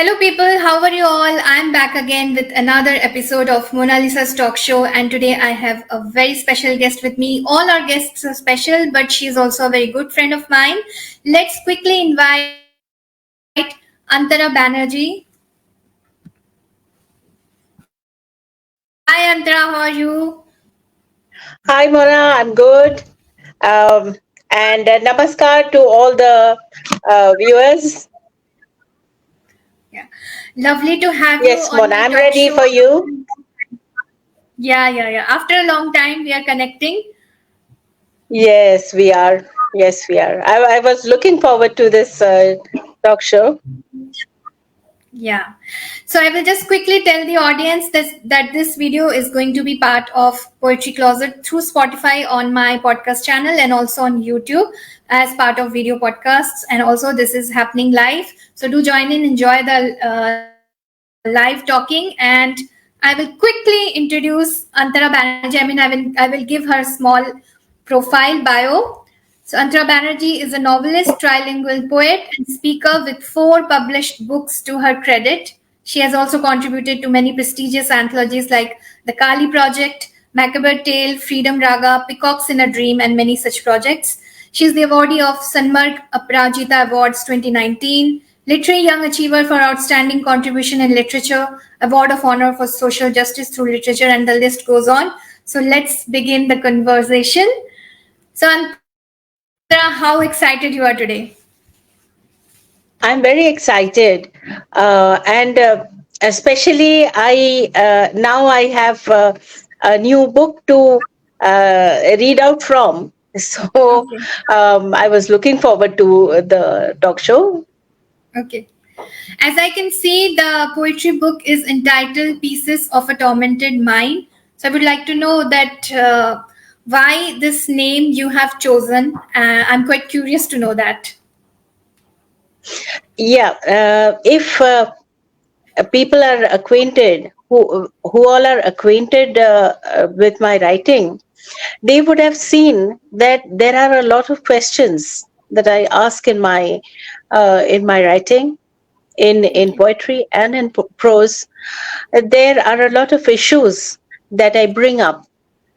Hello, people. How are you all? I'm back again with another episode of Mona Lisa's talk show, and today I have a very special guest with me. All our guests are special, but she's also a very good friend of mine. Let's quickly invite Antara Banerjee. Hi, Antara. How are you? Hi, Mona. I'm good. Um, and namaskar to all the viewers. Yeah, lovely to have you Yes, on Mona, my I'm talk ready show. for you. Yeah. After a long time, we are connecting. Yes, we are. Yes, we are. I was looking forward to this talk show. Yeah. So I will just quickly tell the audience that this video is going to be part of Poetry Closet through Spotify on my podcast channel and also on YouTube as part of video podcasts. And also, this is happening live. So do join in, enjoy the live talking. And I will quickly introduce Antara Banerjee. I will give her small profile bio. So Antara Banerjee is a novelist, trilingual poet, and speaker with 4 published books to her credit. She has also contributed to many prestigious anthologies like The Kali Project, Macabre Tale, Freedom Raga, Peacocks in a Dream, and many such projects. She is the awardee of Sanmarg Aparajita Awards 2019, Literary Young Achiever for Outstanding Contribution in Literature, Award of Honor for Social Justice through Literature, and the list goes on. So let's begin the conversation. So, Antara, how excited you are today? I'm very excited, and especially I now I have a new book to read out from. So Okay. I was looking forward to the talk show. Okay. As I can see, the poetry book is entitled Pieces of a Tormented Mind. So, I would like to know that why this name you have chosen. I'm quite curious to know that. Yeah, if people are acquainted who all are acquainted with my writing, they would have seen that there are a lot of questions that I ask in my writing, in Okay. poetry and in prose. There are a lot of issues that I bring up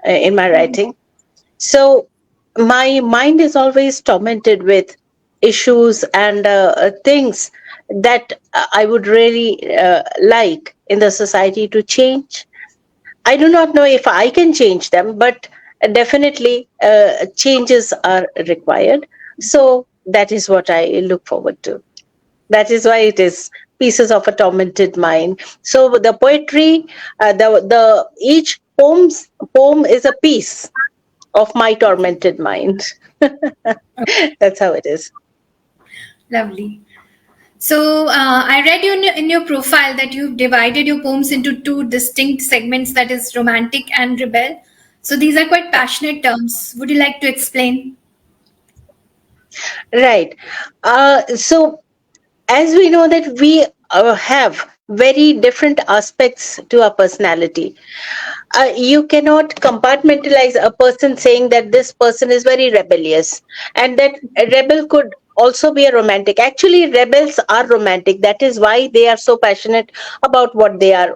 in my writing. So my mind is always tormented with issues and things that I would really like in the society to change. I do not know if I can change them, but definitely changes are required. So that is what I look forward to. That is why it is Pieces of a Tormented Mind. So the poetry, the each poem is a piece of my Okay. tormented mind. That's how it is. Lovely. So I read in your profile that you've divided your poems into 2 distinct segments, that is romantic and rebel. So these are quite passionate terms. Would you like to explain? Right. So as we know that we have very different aspects to our personality. You cannot compartmentalize a person saying that this person is very rebellious, and that a rebel could also be a romantic. Actually, rebels are romantic. That is why they are so passionate about what they are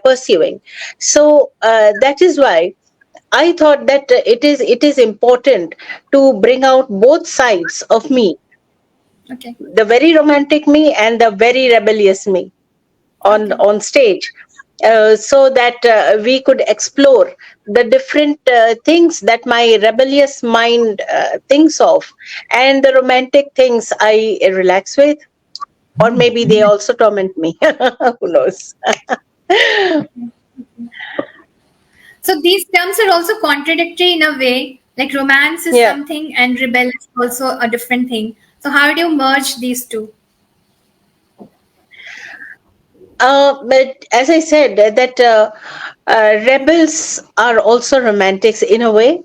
pursuing. So that is why I thought that it is important to bring out both sides of me, Okay. the very romantic me and the very rebellious me Okay. on stage, so that we could explore the different things that my rebellious mind thinks of, and the romantic things I relax with, or maybe they also torment me. Who knows? Okay. So these terms are also contradictory in a way. Like romance is Yeah. something and rebel is also a different thing. So how do you merge these two? But as I said, that rebels are also romantics in a way, Okay.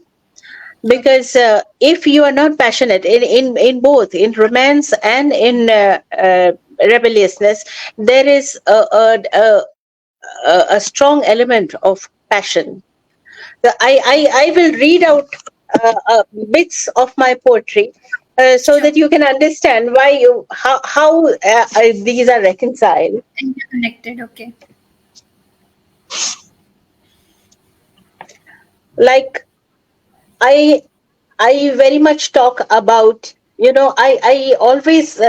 because if you are not passionate in both in romance and in rebelliousness, there is a strong element of passion. I will read out bits of my poetry. so Sure. that you can understand why you how these are reconciled. Interconnected. Okay. Like I I very much talk about, I always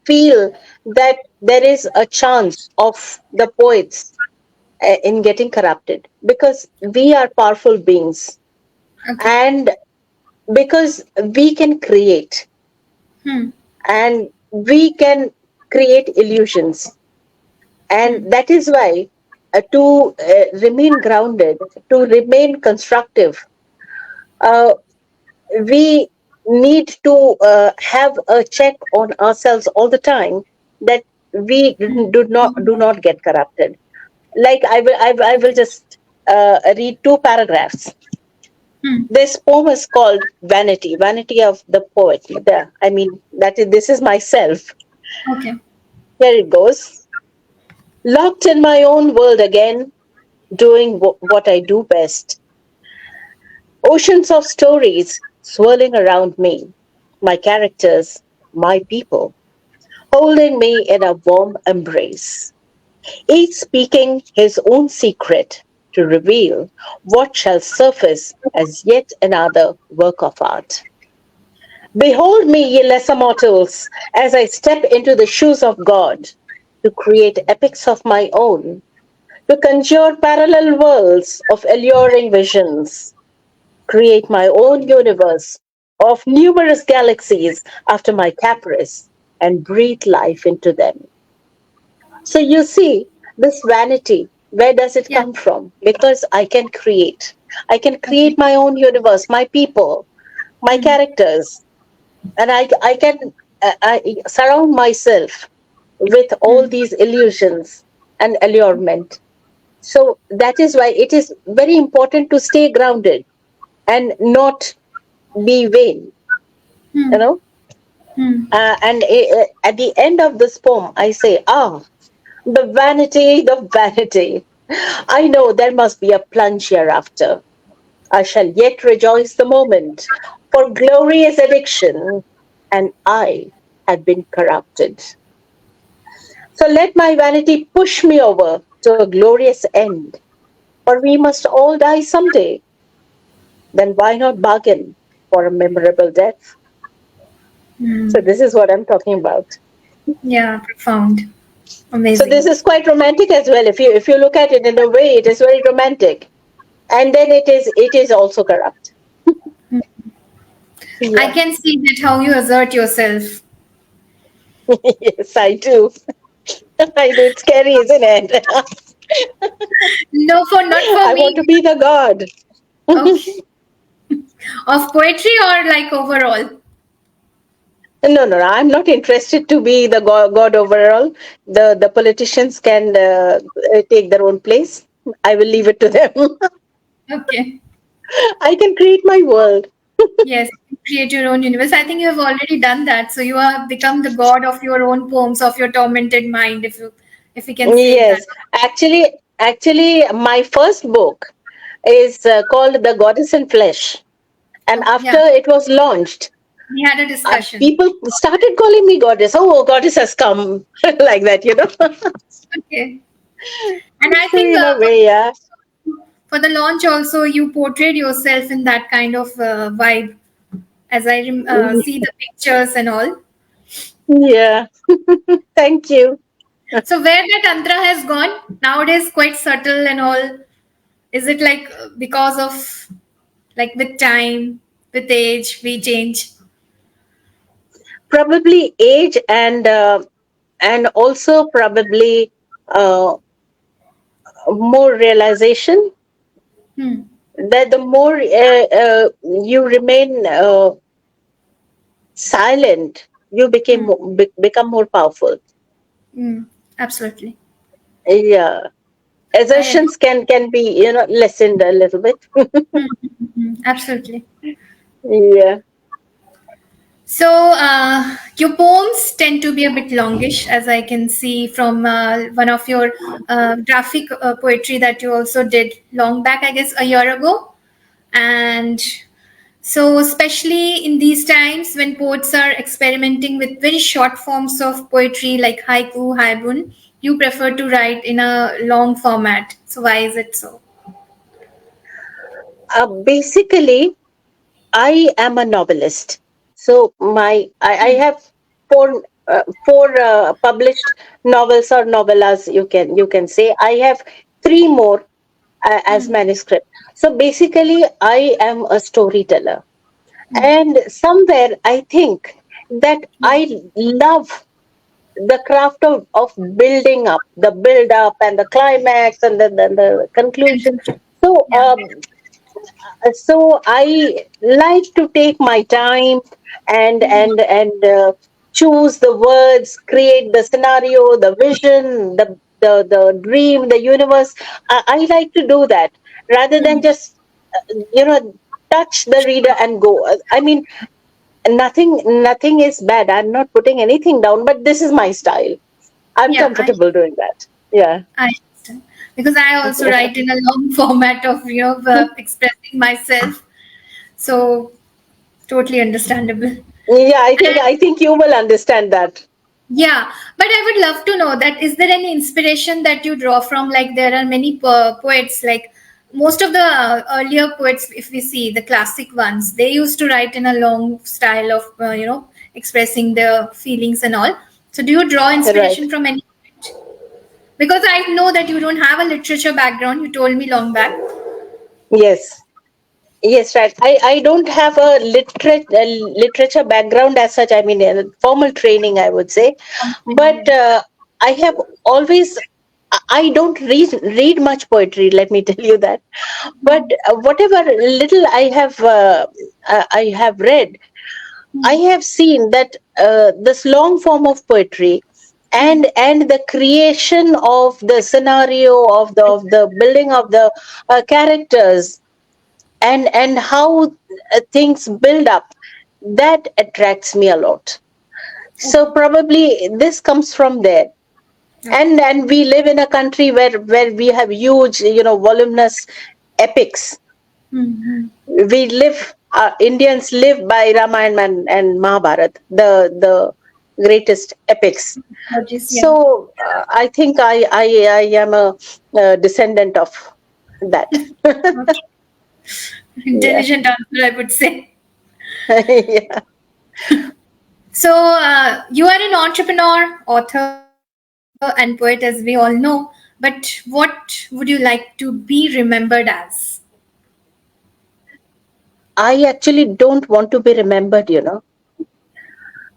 feel that there is a chance of the poets in getting corrupted because we are powerful beings, Okay. and because we can create, Hmm. and we can create illusions, Hmm. and that is why to remain grounded, to remain constructive, uh, we need to have a check on ourselves all the time, that we Hmm. do not get corrupted. Like I will just read two paragraphs. Hmm. This poem is called Vanity, Vanity of the Poet. I mean, this is myself. Okay. Here it goes. Locked in my own world again, doing what I do best. Oceans of stories swirling around me. My characters, my people, holding me in a warm embrace. Each speaking his own secret to reveal what shall surface as yet another work of art. Behold me, ye lesser mortals, as I step into the shoes of God to create epics of my own, to conjure parallel worlds of alluring visions, create my own universe of numerous galaxies after my caprice, and breathe life into them. So you see, this vanity, where does it Yeah. come from? Because I can create. I can Okay. create my own universe, my people, my Hmm. characters, and I can I surround myself with all Hmm. these illusions and allurement. So that is why it is very important to stay grounded and not be vain, you Hmm. know. Hmm. And at the end of this poem, I say, the vanity, the vanity. I know there must be a plunge hereafter. I shall yet rejoice the moment, for glorious addiction, and I had been corrupted. So let my vanity push me over to a glorious end, for we must all die someday. Then why not bargain for a memorable death? So Hmm. this is what I'm talking about. Yeah. Profound. So Amazing. this is quite romantic as well. If you look at it in a way, it is very romantic, and then it is also corrupt. I Yeah, can see that how you assert yourself. yes, I do. I do. It's scary, isn't it? No, for not for I want me. to be the god. Okay. Of poetry or like overall? No, no, no. I'm not interested to be the god overall. The politicians can take their own place. I will leave it to them. Okay. I can create my world. Yes. Create your own universe. I think you have already done that. So you have become the god of your own poems, of your tormented mind, if we can say that. Yes, actually, my first book is called The Goddess in Flesh, and Oh, after yeah. it was launched, We had a discussion. people started calling me goddess. Oh, goddess has come, like that. Okay. And I So think in a way, yeah, for the launch also, you portrayed yourself in that kind of vibe as I see the pictures and all. yeah. Thank you. So where that tantra has gone nowadays, quite subtle and all. Is it like because of like with time, with age, we change? Probably age, and also probably uh, more realization Hmm. that the more you remain silent, you Hmm. become more powerful. Hmm. Absolutely. Yeah, I agree. assertions can be lessened a little bit. Hmm. Hmm. Hmm. Absolutely. Yeah. So, your poems tend to be a bit longish, as I can see from one of your graphic poetry that you also did long back, I guess, a year ago. And So, especially in these times when poets are experimenting with very short forms of poetry like haiku, haibun, you prefer to write in a long format. So, why is it so? Basically, I am a novelist. So I have four published novels or novellas, you can say. I have three more as Hmm. manuscript. So basically, I am a storyteller, Hmm. and somewhere I think that Yeah. I love the craft of building up, the build up and the climax and the conclusion. Conclusion. So Yeah. so I like to take my time and choose the words, create the scenario, the vision, the dream, the universe. I like to do that rather than Hmm. just you know touch the reader and go. I mean, nothing is bad. I'm not putting anything down, but this is my style. I'm Yeah, comfortable doing that. Yeah. I understand. Because I also write in a long format of expressing myself. So totally understandable. Yeah, I think And I think you will understand that. yeah, but I would love to know that is there any inspiration that you draw from? Like there are many poets, like most of the earlier poets, if we see the classic ones, they used to write in a long style of expressing their feelings and all. So do you draw Right. inspiration from any poet? Because I know that you don't have a literature background. You told me long back. Yes. Yes, right. I don't have a literature background as such. I mean, formal training, I would say, but Yeah. I have always. I don't read much poetry. Let me tell you that. But whatever little I have read, I Hmm. have seen that this long form of poetry Hmm. and the creation of the scenario of the building of the characters and how things build up, that attracts me a lot. So Okay. probably this comes from there. Okay. And we live in a country where we have huge, voluminous epics. Hmm. We live, Indians live by Ramayana and Mahabharat, the greatest epics. Yeah. So I think I am a descendant of that. Okay. Yeah. Intelligent answer, I would say. Yeah. So, you are an entrepreneur, author, and poet, as we all know. But what would you like to be remembered as? I actually don't want to be remembered.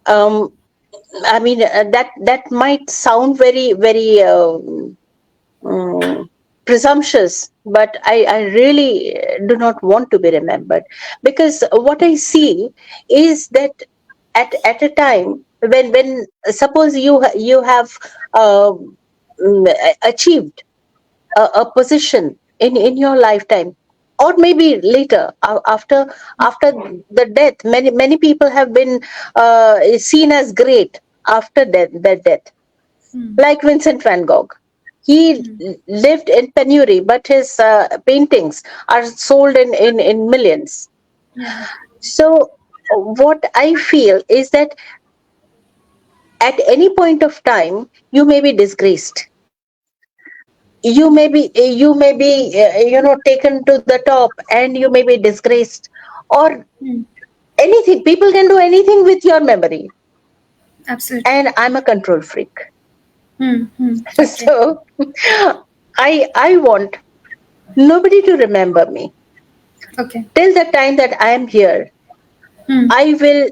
Um, I mean, that might sound very, very um, presumptuous, but I really do not want to be remembered, because what I see is that at a time when suppose you have achieved a position in your lifetime, or maybe later, after the death. Many people have been seen as great after their death, Hmm. like Vincent van Gogh. He Hmm. lived in penury, but his paintings are sold in millions. Yeah. So what I feel is that at any point of time you may be disgraced, you may be taken to the top, and you may be disgraced, or Hmm. anything. People can do anything with your memory, Absolutely. and I'm a control freak. Hmm. Hmm. Okay. So I want nobody to remember me Okay. till the time that I am here. Hmm. I will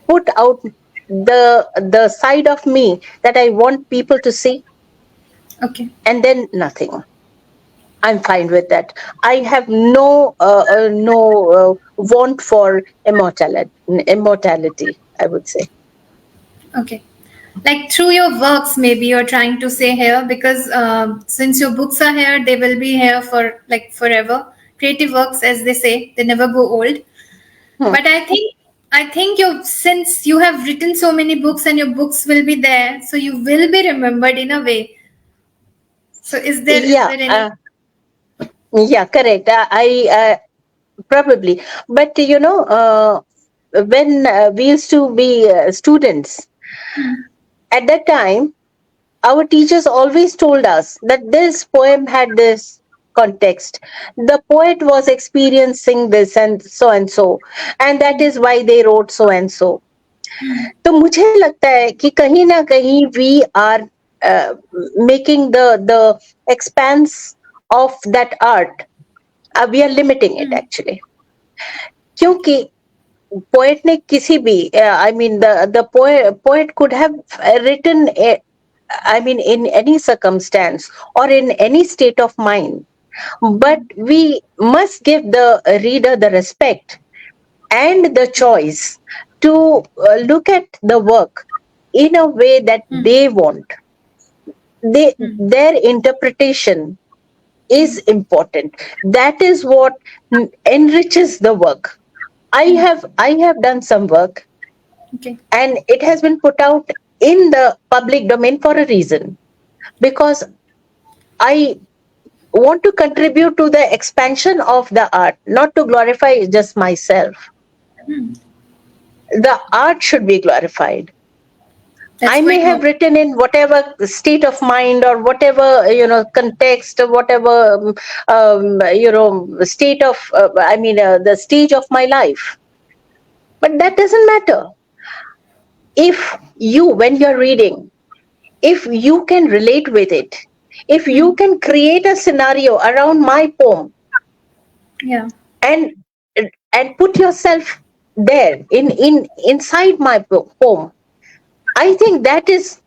put out the side of me that I want people to see, Okay. and then nothing. I'm fine with that. I have no want for immortality, I would say. Okay. Like through your works, maybe you're trying to say here, because since your books are here, they will be here for like forever. Creative works, as they say, they never go old. Hmm. But I think you, since you have written so many books and your books will be there, so you will be remembered in a way. So is there Yeah, any? yeah, correct. probably. But when we used to be students, Hmm. at that time, our teachers always told us that this poem had this context. The poet was experiencing this and so, and that is why they wrote so and so. Hmm. तो मुझे लगता है कि कहीं ना कहीं we are making the expanse of that art, we are limiting it Hmm. actually, क्योंकि poet ने किसी भी I mean the poet could have written I mean in any circumstance or in any state of mind, but we must give the reader the respect and the choice to look at the work in a way that Hmm. they want. They, Hmm. their interpretation is important. That is what enriches the work. I have done some work, Okay. and it has been put out in the public domain for a reason, because I want to contribute to the expansion of the art, not to glorify just myself. Hmm. The art should be glorified. That's I may quite have noble. written in whatever state of mind or whatever context or whatever state of the stage of my life, but that doesn't matter. If you, when you're reading, if you can relate with it, if Hmm. you can create a scenario around my poem, Yeah. and and put yourself there in inside my poem, I think that is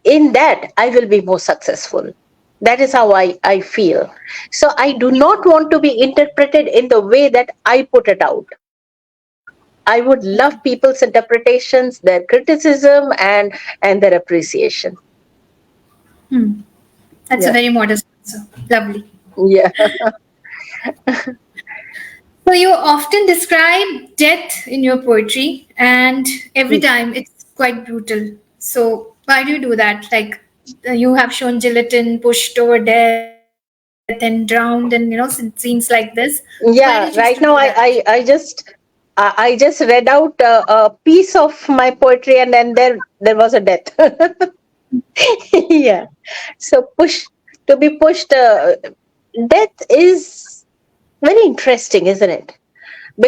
in that I will be more successful. That is how I feel. So I do not want to be interpreted in the way that I put it out. I would love Okay. people's interpretations, their criticism, and their appreciation. Hmm. That's a Yeah, very modest answer. Lovely. yeah, So you often describe death in your poetry, and every time it's quite brutal. So why do you do that? Like you have shown gelatin pushed over death and drowned, and scenes like this. So why do you choose to do yeah. that? Right now, I just read out a piece of my poetry, and then there was a death. Yeah. So to be pushed. Death is very interesting, isn't it? Yeah.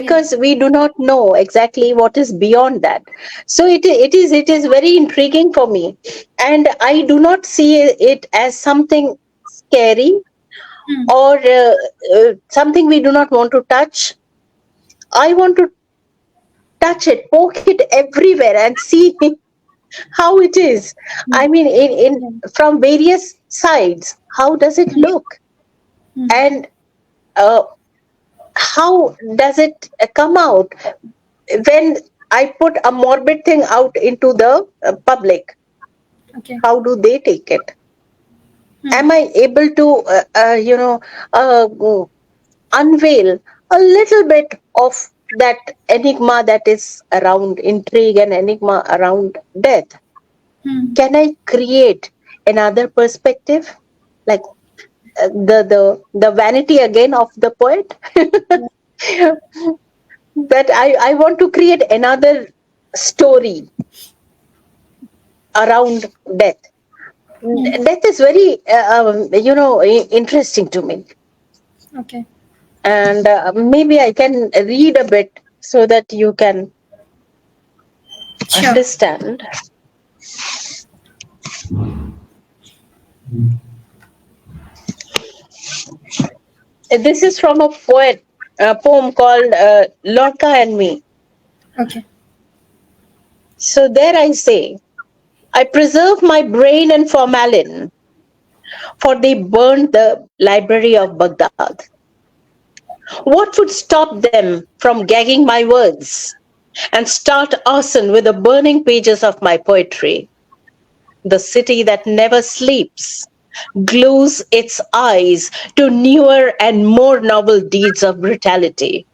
Because we do not know exactly what is beyond that. So it is very intriguing for me, and I do not see it as something scary Hmm. or something we do not want to touch. I want to touch it, poke it everywhere, and see how it is. Hmm. I mean, in Yeah. from various sides, how does it Hmm. look, Hmm. and uh, how does it come out when I put a morbid thing out into the public? Okay. How do they take it? Hmm. Am I able to, unveil a little bit of that enigma that is around intrigue and enigma around death? Hmm. Can I create another perspective, like the vanity again of the poet? Yeah. That I want to create another story around death. Hmm. Death is very interesting to me, Okay. and maybe I can read a bit so that you can Sure. understand. This is from a poem called Lorca and Me. Okay. So there I say, I preserve my brain and formalin, for they burned the library of Baghdad. What would stop them from gagging my words and start arson with the burning pages of my poetry? The city that never sleeps glues its eyes to newer and more novel deeds of brutality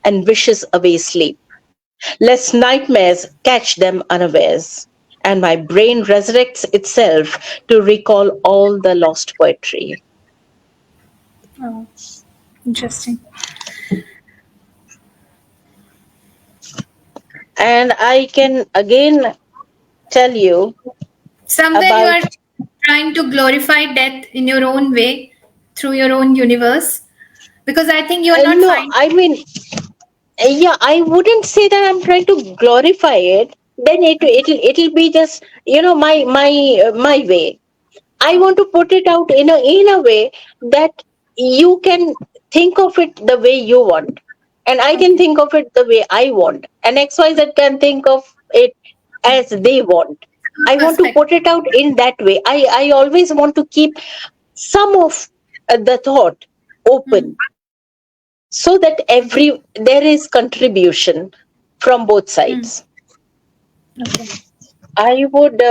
and wishes away sleep, lest nightmares catch them unawares. And my brain resurrects itself to recall all the lost poetry. Oh, interesting. And I can again tell you Somewhere you about, are trying to glorify death in your own way through your own universe, because I think you're not no, finding. I mean, yeah, I wouldn't say that I'm trying to glorify it. Then Okay. it'll be just, my way. I want Okay. to put it out in a way that you can think of it the way you want, and I can Okay. think of it the way I want, and XYZ can think of it as they want. I want to Perspective. put it out in that way. I always want to keep some of the thought Hmm. open, so that there is contribution from both Hmm. sides. Okay. I would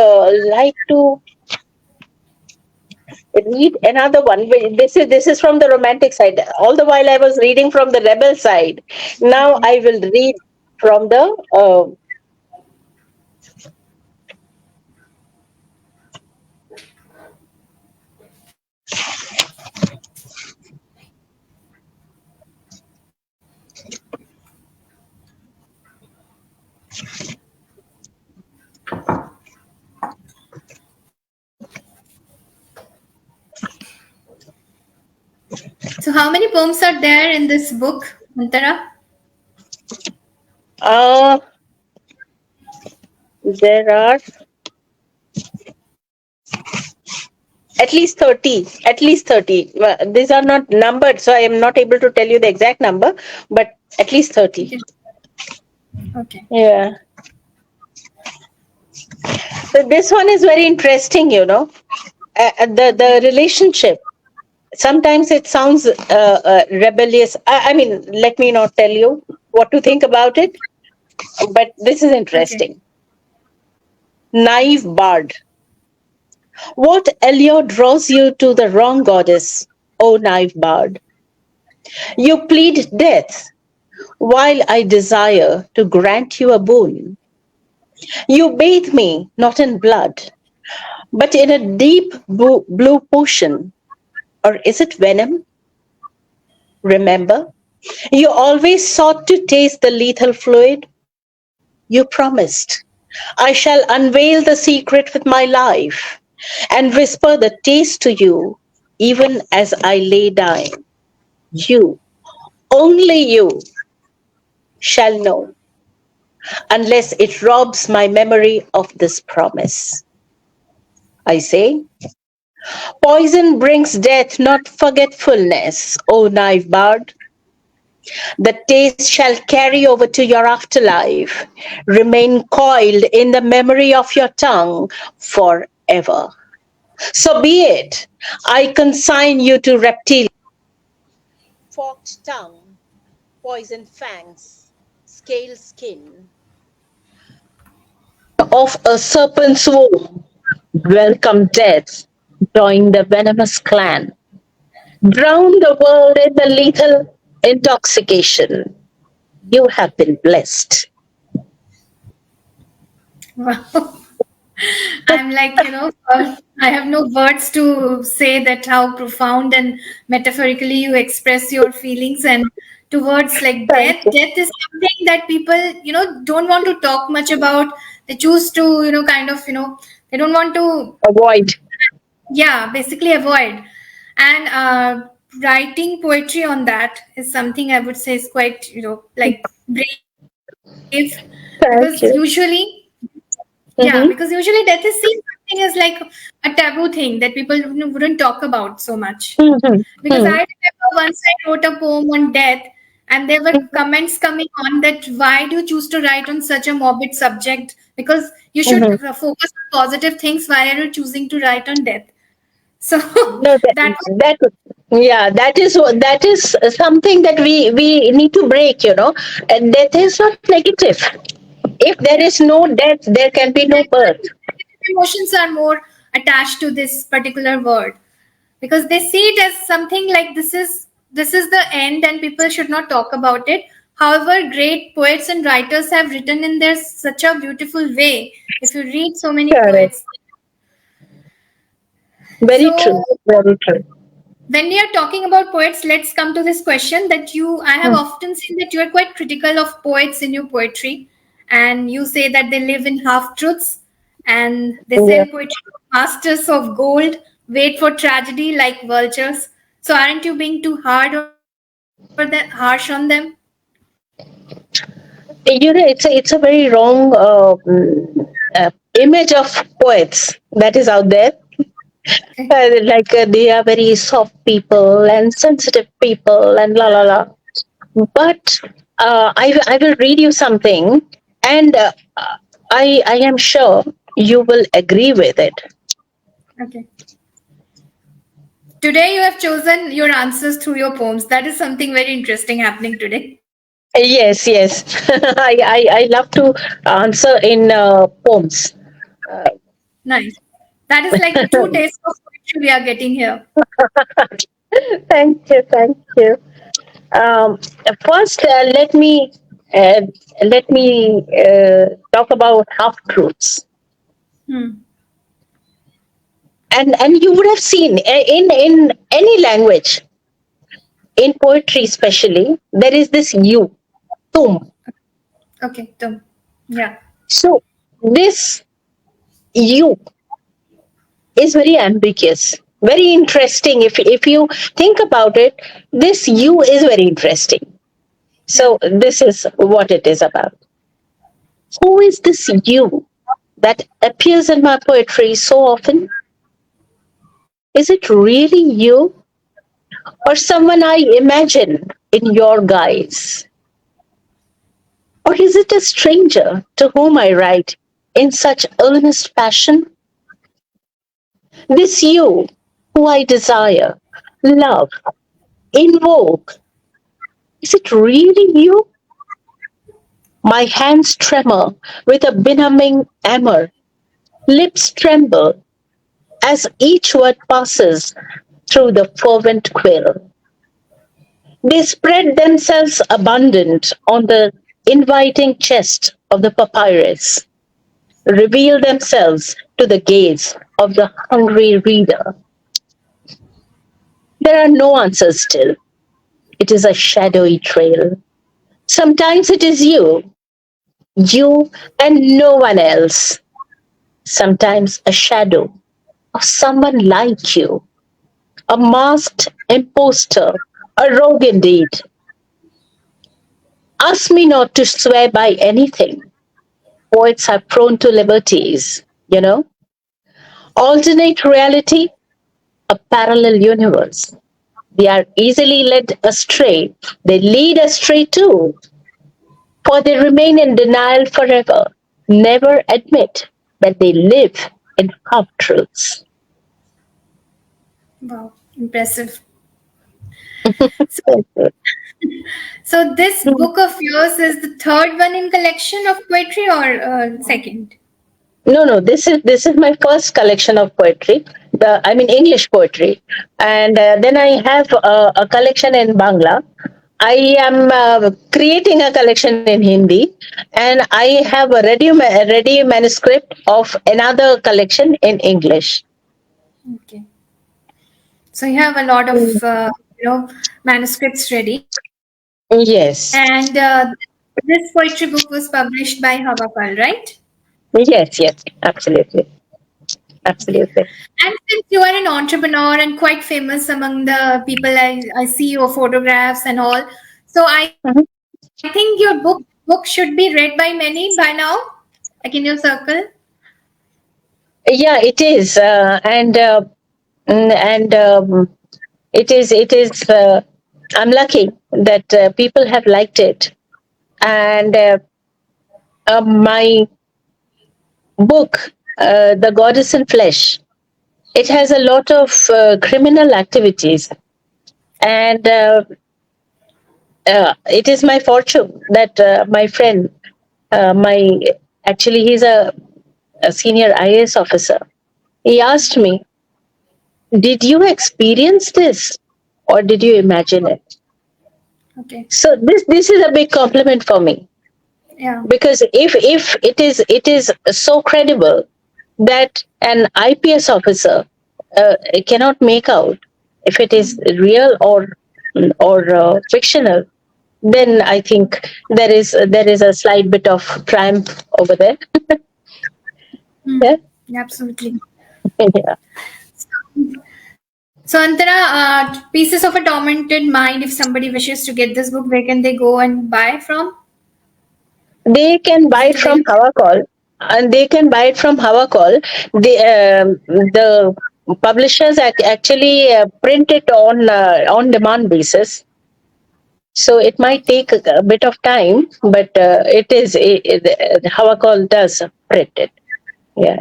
like to read another one. This is from the romantic side. All the while I was reading from the rebel side. Now Okay. I will read from the. So, how many poems are there in this book, Antara? Uh, there are at least 30. At least 30. These are not numbered, so I am not able to tell you the exact number, but at least 30. Okay. Okay. Yeah. So this one is very interesting. The Okay. relationship. Sometimes it sounds rebellious. I mean, let me not tell you what to think about it, but this is Okay. interesting. Naive bard. What allure draws you to the wrong goddess, O naive bard? You plead death, while I desire to grant you a boon. You bathe me not in blood, but in a deep blue potion. Or is it venom? Remember, you always sought to taste the lethal fluid. You promised, I shall unveil the secret with my life and whisper the taste to you, even as I lay dying. You, only you, shall know, unless it robs my memory of this promise. I say, poison brings death, not forgetfulness, O knife bard. The taste shall carry over to your afterlife, remain coiled in the memory of your tongue forever. So be it. I consign you to reptilian. Forked tongue, poison fangs, scale skin. Of a serpent's womb, welcome death, join the venomous clan. Drown the world in the lethal intoxication. You have been blessed. Wow. I'm like, I have no words to say that how profound and metaphorically you express your feelings and towards like Thank death. you. Death is something that people, don't want to talk much about. They choose to, kind of, they don't want to, Avoid. yeah, basically avoid. And writing poetry on that is something I would say is quite, like brave, because Thank usually you. yeah, because Mm-hmm. usually death is seen something as like a taboo thing that people wouldn't talk about so much. Because I Mm-hmm. remember once I wrote a poem on death, and there were comments coming on that why do you choose to write on such a morbid subject? Because you should Mm-hmm. focus on positive things. Why are you choosing to write on death? So No, that was, that yeah, that is something that we need to break. And death is not negative. If there is yeah. no death, there can be no birth. Negative emotions are more attached to this particular word because they see it as something like this is the end and people should not talk about it. However, great poets and writers have written in their such a beautiful way. If you read so many Correct. poets, Very so true. Very true. when we are talking about poets, let's come to this question that I have Mm. often seen that you are quite critical of poets in your poetry, and you say that they live in half truths and they Yeah. send poetry to masters of gold, wait for tragedy like vultures. So aren't you being too harsh on them? It's a very wrong image of poets that is out there. They are very soft people and sensitive people and la la la. But I will read you something, and I am sure you will agree with it. Okay. Today you have chosen your answers through your poems. That is something very interesting happening today. Yes, yes. I love to answer in poems. Nice. That is like two tastes of poetry we are getting here. Thank you, thank you. Um, First, uh, let me talk about half truths. Hmm. And you would have seen in any language, in poetry especially, there is this you, tum. Okay, Tom. Yeah. So this you is very ambiguous, very interesting. If you think about it, this Hmm. you is very interesting. Yeah. So this is what it is about. Who is this you that appears in my poetry so often? Is it really you or someone I imagine in your guise? Or is it a stranger to whom I write in such earnest passion? This you who I desire, love, invoke, is it really you? My hands tremor with a benumbing amor, lips tremble as each word passes through the fervent quill. They spread themselves abundant on the inviting chest of the papyrus, reveal themselves to the gaze of the hungry reader. There are no answers still. It is a shadowy trail. Sometimes it is you and no one else. Sometimes a shadow of someone like you, a masked impostor, a rogue indeed. Ask me not to swear by anything. Poets are prone to liberties. Alternate reality, a parallel universe. They are easily led astray. They lead astray too, for they remain in denial forever, never admit that they live in half truths. Wow. Impressive. So, so this book of yours is the third one in collection of poetry or second? No, no. This is my first collection of poetry. I mean English poetry, and then I have a collection in Bangla. I am creating a collection in Hindi, and I have a ready manuscript of another collection in English. Okay. So you have a lot Mm. of manuscripts ready, and Yes, this poetry book was published by Havakal, right? yes, yes, absolutely, Okay. absolutely. And since you are an entrepreneur and quite famous among the people I see your photographs and all, so I think Mhm. your book should be read by many by now, like in your circle. Yeah, it is, and it is. I'm lucky that people have liked it, and my book, The Goddess in Flesh, it has a lot of criminal activities, and it is my fortune that my friend, my actually he's a senior IAS officer. He asked me, "Did you experience this, or did you imagine it?" Okay. So this is a big compliment for me, Yeah. because if it is so credible that an IPS officer cannot make out if it is real or fictional, then I think there is a slight bit of triumph over there. Yeah. Absolutely. Yeah. So, Antara, Pieces of a Tormented Mind, if somebody wishes to get this book, where can they go and buy from? They can buy Is it it from available? Hawakol, and they can buy it from Hawakol. The publishers actually print it on demand basis, so it might take a bit of time, but Hawakol does print it. Yeah.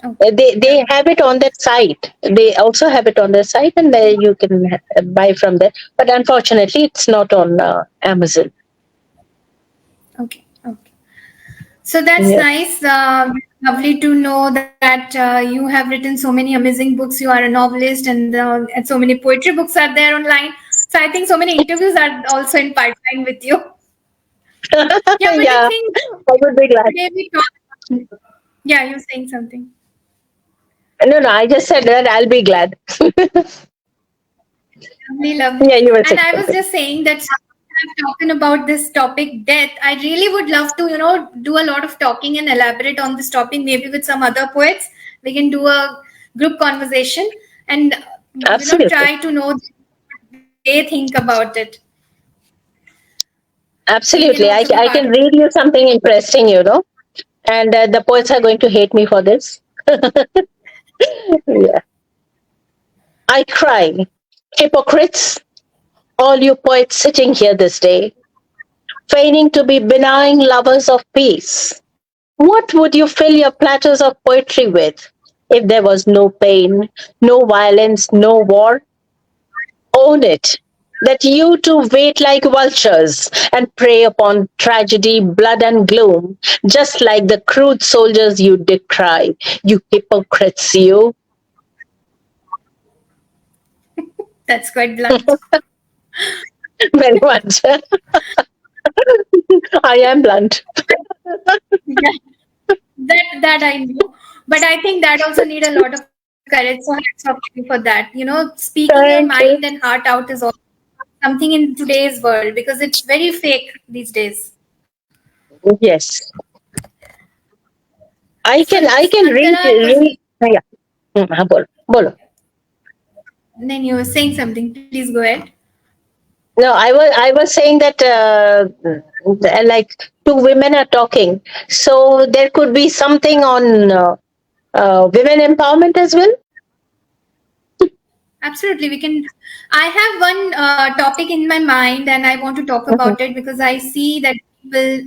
Okay. They have it on that site. They also have it on their site, and there you can buy from there. But unfortunately, it's not on Amazon. Okay. Okay. So that's Yeah. nice. Lovely to know that you have written so many amazing books. You are a novelist, and so many poetry books are there online. So I think so many interviews are also in pipeline with you. Yeah, but I Yeah, think I would be glad. today we talk. Yeah, you're saying something. No, no, I just said that I'll be glad. Lovely, lovely. Yeah, you were And saying I was something. just saying that since we have talking about this topic, death. I really would love to, do a lot of talking and elaborate on this topic. Maybe with some other poets, we can do a group conversation and Absolutely. try to know what they think about it. So you can Absolutely. also be I part can of. read you something interesting, and the poets are going to hate me for this. Yeah. I cry. Hypocrites, all you poets sitting here this day, feigning to be benign lovers of peace. What would you fill your platters of poetry with if there was no pain, no violence, no war? Own it. That you too wait like vultures and prey upon tragedy, blood, and gloom, just like the crude soldiers you decry. You hypocrites, you. That's quite blunt. Very much. I am blunt. Yeah, that I know. But I think that also need a lot of courage. So hats off to you for that. Speaking your mind Thank and you. heart out is also something in today's world because it's very fake these days. Yes. So, I can Antara, it was. read. Yeah. Bolo. Bolo. Then you were saying something. Please go ahead. No, I was saying that like two women are talking, so there could be something on women empowerment as well. Absolutely, we can. I have one topic in my mind, and I want to talk Mhm. about it because I see that people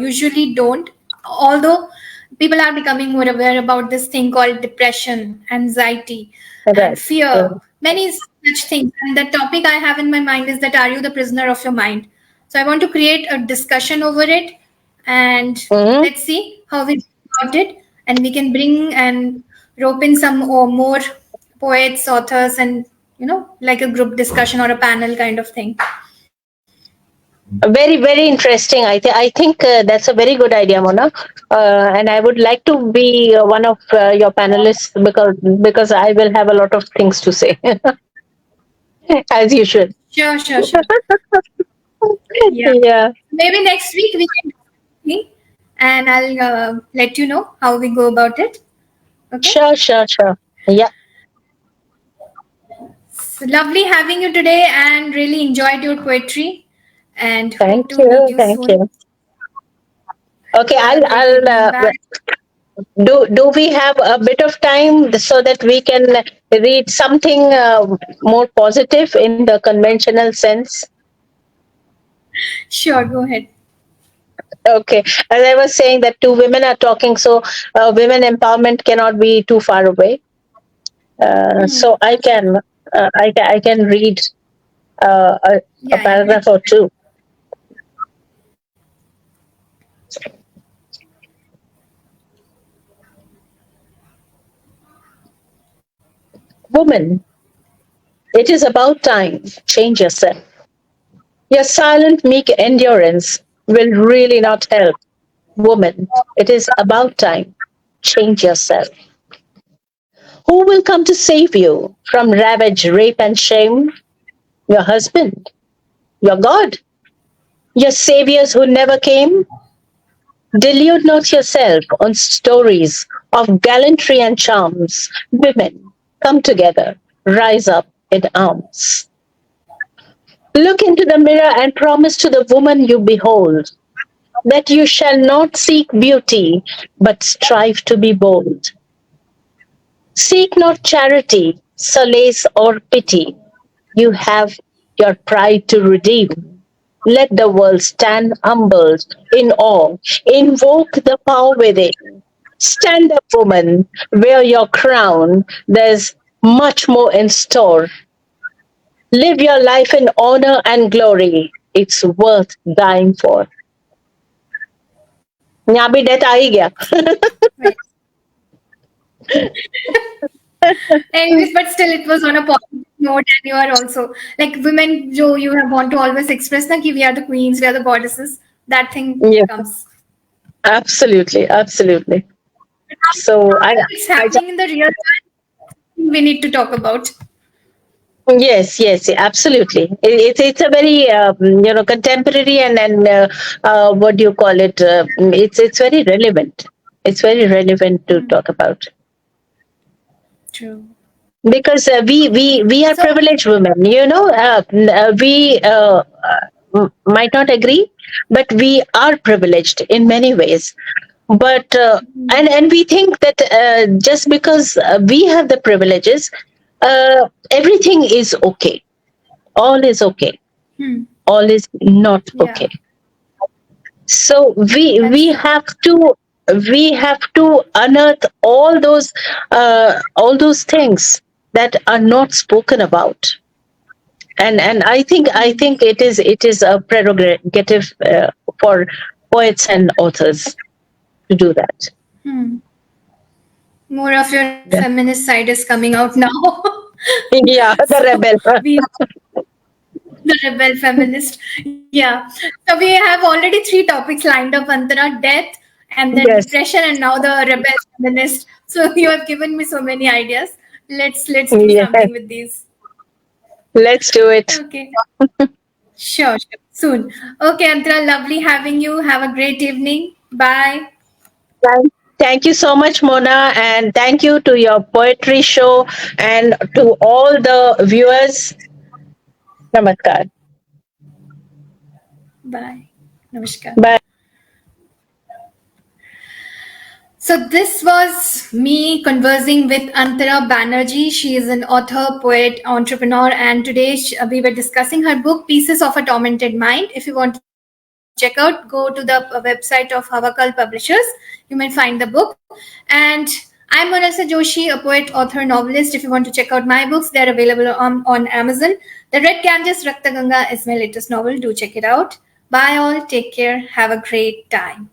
usually don't. Although people are becoming more aware about this thing called depression, anxiety, and Right. fear, many such things. And the topic I have in my mind is that are you the prisoner of your mind? So I want to create a discussion over it, and Mm-hmm. let's see how we do about it, and we can bring and rope in some or more poets, authors, and like a group discussion or a panel kind of thing. Very, very interesting. I think that's a very good idea, Mona. And I would like to be one of your panelists because I will have a lot of things to say, as usual. Sure, sure, sure. Yeah. Yeah. Maybe next week we can do something and I'll let you know how we go about it. Okay. Sure, sure, sure. Yeah. So lovely having you today and really enjoyed your poetry and Thank hope to meet you. you Thank soon. you. Okay, Have a great I'll evening. Bye. do we have a bit of time so that we can read something more positive in the conventional sense? Sure, go ahead. Okay, as I was saying that two women are talking, so women empowerment cannot be too far away. So I can read a Yeah, yeah. paragraph or two. Woman, it is about time. Change yourself. Your silent, meek endurance will really not help. Woman, it is about time. Change yourself. Who will come to save you from ravage, rape, and shame? Your husband, your God. Your saviors who never came? Delude not yourself on stories of gallantry and charms. Women, come together, rise up in arms. Look into the mirror and promise to the woman you behold that you shall not seek beauty, but strive to be bold. Seek not charity, solace, or pity. You have your pride to redeem. Let the world stand humbled in awe. Invoke the power within. Stand up, woman, wear your crown. There's much more in store. Live your life in honor and glory. It's worth dying for. यहाँ भी date आ ही गया. Right. Anyways, but still, it was on a positive note, and you are also like women. Joe, you have want to always express that we are the queens, we are the goddesses. That thing Yeah, comes. absolutely, absolutely. But So how it's I happening in the real world, we need to talk about. yes, yes, absolutely. It's a very contemporary and what do you call it? It's very relevant. It's very relevant to talk about True. because we are So, privileged women. We might not agree, but we are privileged in many ways. But and we think that just because we have the privileges, everything is okay. All is okay. hmm, All is not yeah, okay. So we that's true. have to unearth all those things that are not spoken about. And I think it is a prerogative for poets and authors to do that. Hmm. More of your Yeah, feminist side is coming out now. yeah, the So rebel. we the rebel feminist. Yeah. So we have already three topics lined up: Antara, death, and then Yes, depression, and now the rebel feminist. So you have given me so many ideas. Let's do yes. something with these. Let's do it. Okay. Sure, sure. Soon. Okay, Antara, lovely having you. Have a great evening. Bye. Thank you so much, Mona, and thank you to your poetry show and to all the viewers. Namaskar. Bye. Namaskar. Bye. So this was me conversing with Antara Banerjee. She is an author, poet, entrepreneur, and today we were discussing her book "Pieces of a Tormented Mind." If you want to check out, go to the website of Havakal Publishers. You may find the book. And I'm Manasa Joshi, a poet, author, novelist. If you want to check out my books, they're available on Amazon. The Red Ganges Rakta Ganga is my latest novel. Do check it out. Bye all. Take care. Have a great time.